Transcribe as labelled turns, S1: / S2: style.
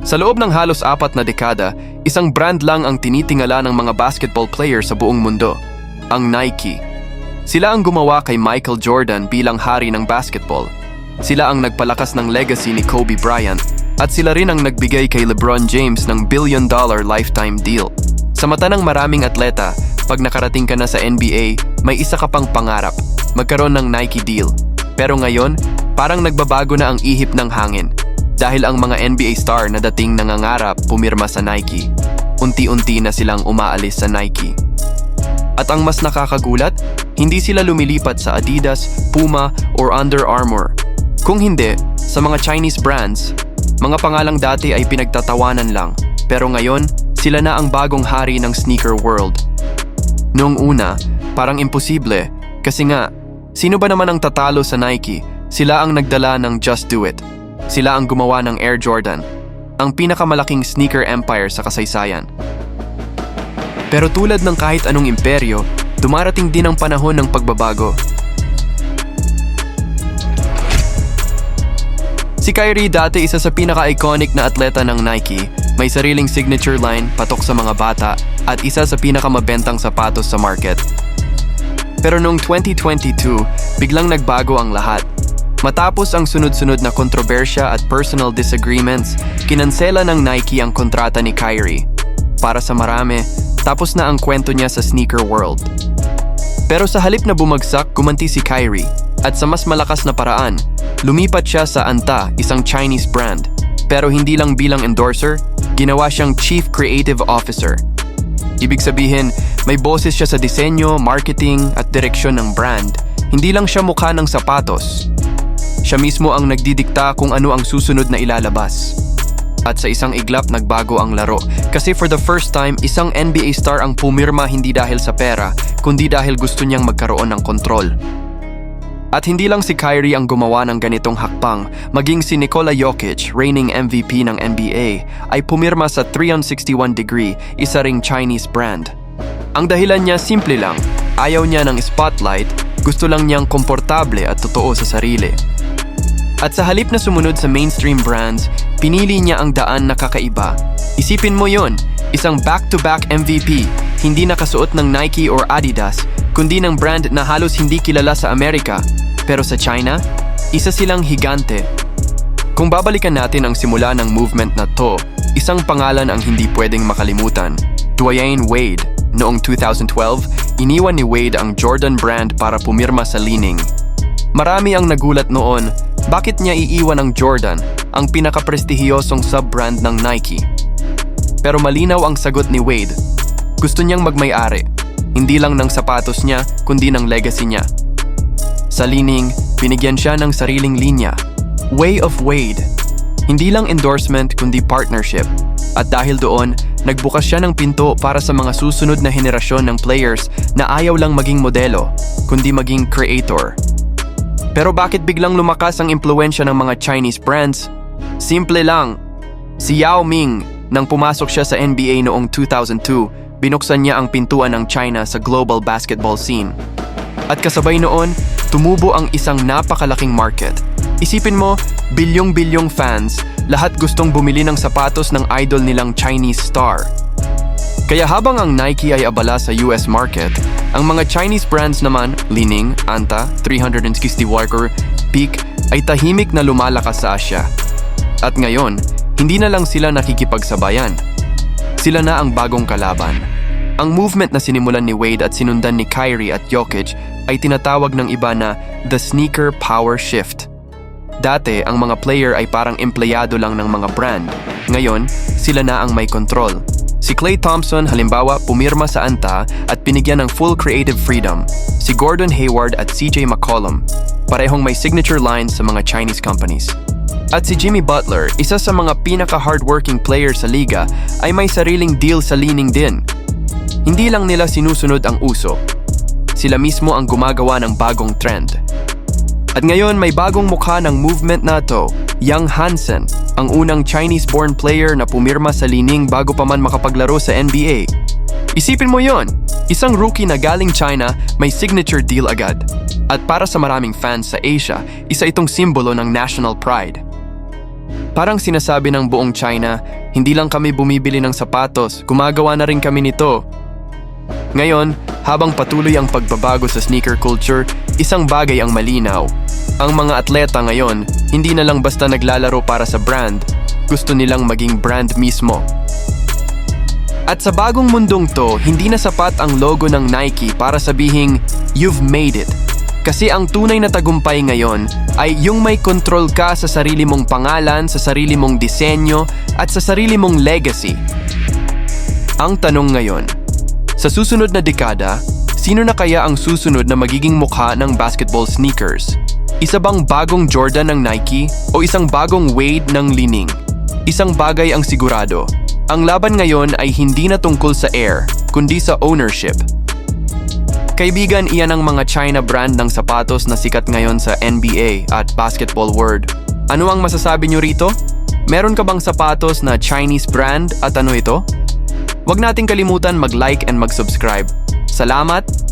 S1: Sa loob ng halos 4 na dekada, isang brand lang ang tinitingala ng mga basketball player sa buong mundo, ang Nike. Sila ang gumawa kay Michael Jordan bilang hari ng basketball. Sila ang nagpalakas ng legacy ni Kobe Bryant at sila rin ang nagbigay kay LeBron James ng billion-dollar lifetime deal. Sa mata ng maraming atleta, pag nakarating ka na sa NBA, may isa ka pang pangarap, magkaroon ng Nike deal. Pero ngayon, parang nagbabago na ang ihip ng hangin. Dahil ang mga NBA star na dating nangangarap pumirma sa Nike, unti-unti na silang umaalis sa Nike. At ang mas nakakagulat, hindi sila lumilipat sa Adidas, Puma, or Under Armour. Kung hindi, sa mga Chinese brands, mga pangalang dati ay pinagtatawanan lang, pero ngayon, sila na ang bagong hari ng sneaker world. Noong una, parang imposible, kasi nga, sino ba naman ang tatalo sa Nike? Sila ang nagdala ng Just Do It. Sila ang gumawa ng Air Jordan, ang pinakamalaking sneaker empire sa kasaysayan. Pero tulad ng kahit anong imperyo, dumarating din ang panahon ng pagbabago. Si Kyrie dati isa sa pinaka-iconic na atleta ng Nike, may sariling signature line, patok sa mga bata, at isa sa pinakamabentang sapatos sa market. Pero noong 2022, biglang nagbago ang lahat. Matapos ang sunod-sunod na kontrobersya at personal disagreements, kinansela ng Nike ang kontrata ni Kyrie. Para sa marami, tapos na ang kwento niya sa sneaker world. Pero sa halip na bumagsak, gumanti si Kyrie. At sa mas malakas na paraan, lumipat siya sa Anta, isang Chinese brand. Pero hindi lang bilang endorser, ginawa siyang Chief Creative Officer. Ibig sabihin, may boses siya sa disenyo, marketing at direksyon ng brand. Hindi lang siya mukha ng sapatos. Siya mismo ang nagdidikta kung ano ang susunod na ilalabas. At sa isang iglap, nagbago ang laro. Kasi for the first time, isang NBA star ang pumirma hindi dahil sa pera, kundi dahil gusto niyang magkaroon ng kontrol. At hindi lang si Kyrie ang gumawa ng ganitong hakbang, maging si Nikola Jokic, reigning MVP ng NBA, ay pumirma sa 361 Degree, isa ring Chinese brand. Ang dahilan niya simple lang, ayaw niya ng spotlight, gusto lang niyang komportable at totoo sa sarili. At sa halip na sumunod sa mainstream brands, pinili niya ang daan na kakaiba. Isipin mo yon, isang back-to-back MVP, hindi nakasuot ng Nike or Adidas, kundi ng brand na halos hindi kilala sa Amerika. Pero sa China, isa silang higante. Kung babalikan natin ang simula ng movement na to, isang pangalan ang hindi pwedeng makalimutan, Dwyane Wade. Noong 2012, iniwan ni Wade ang Jordan brand para pumirma sa Li Ning. Marami ang nagulat noon, bakit niya iiwan ang Jordan, ang pinakaprestihiyosong sub-brand ng Nike? Pero malinaw ang sagot ni Wade. Gusto niyang magmay-ari, hindi lang ng sapatos niya, kundi ng legacy niya. Sa Li Ning, binigyan siya ng sariling linya, Way of Wade. Hindi lang endorsement, kundi partnership. At dahil doon, nagbukas siya ng pinto para sa mga susunod na henerasyon ng players na ayaw lang maging modelo, kundi maging creator. Pero bakit biglang lumakas ang impluwensya ng mga Chinese brands? Simple lang. Si Yao Ming, nang pumasok siya sa NBA noong 2002, binuksan niya ang pintuan ng China sa global basketball scene. At kasabay noon, tumubo ang isang napakalaking market. Isipin mo, bilyong-bilyong fans, lahat gustong bumili ng sapatos ng idol nilang Chinese star. Kaya habang ang Nike ay abala sa US market, ang mga Chinese brands naman, Li Ning, Anta, 360 Walker, Peak, ay tahimik na lumalakas sa Asia. At ngayon, hindi na lang sila nakikipagsabayan. Sila na ang bagong kalaban. Ang movement na sinimulan ni Wade at sinundan ni Kyrie at Jokic ay tinatawag ng iba na the sneaker power shift. Dati, ang mga player ay parang empleyado lang ng mga brand. Ngayon, sila na ang may control. Si Klay Thompson, halimbawa, pumirma sa Anta at binigyan ng full creative freedom. Si Gordon Hayward at CJ McCollum, parehong may signature lines sa mga Chinese companies. At si Jimmy Butler, isa sa mga pinaka-hardworking player sa liga, ay may sariling deal sa Li Ning din. Hindi lang nila sinusunod ang uso. Sila mismo ang gumagawa ng bagong trend. At ngayon may bagong mukha ng movement na to, Young Hansen, ang unang Chinese-born player na pumirma sa Li Ning bago pa man makapaglaro sa NBA. Isipin mo yon, isang rookie na galing China may signature deal agad. At para sa maraming fans sa Asia, isa itong simbolo ng national pride. Parang sinasabi ng buong China, hindi lang kami bumibili ng sapatos, gumagawa na rin kami nito. Ngayon, habang patuloy ang pagbabago sa sneaker culture, isang bagay ang malinaw. Ang mga atleta ngayon, hindi na lang basta naglalaro para sa brand, gusto nilang maging brand mismo. At sa bagong mundong to, hindi na sapat ang logo ng Nike para sabihing, you've made it. Kasi ang tunay na tagumpay ngayon ay yung may control ka sa sarili mong pangalan, sa sarili mong disenyo, at sa sarili mong legacy. Ang tanong ngayon, sa susunod na dekada, sino na kaya ang susunod na magiging mukha ng basketball sneakers? Isa bang bagong Jordan ng Nike o isang bagong Wade ng Li-Ning? Isang bagay ang sigurado, ang laban ngayon ay hindi na tungkol sa air, kundi sa ownership. Kaibigan, iyan ang mga China brand ng sapatos na sikat ngayon sa NBA at basketball world. Ano ang masasabi nyo rito? Meron ka bang sapatos na Chinese brand at ano ito? Huwag nating kalimutan mag-like and mag-subscribe. Salamat!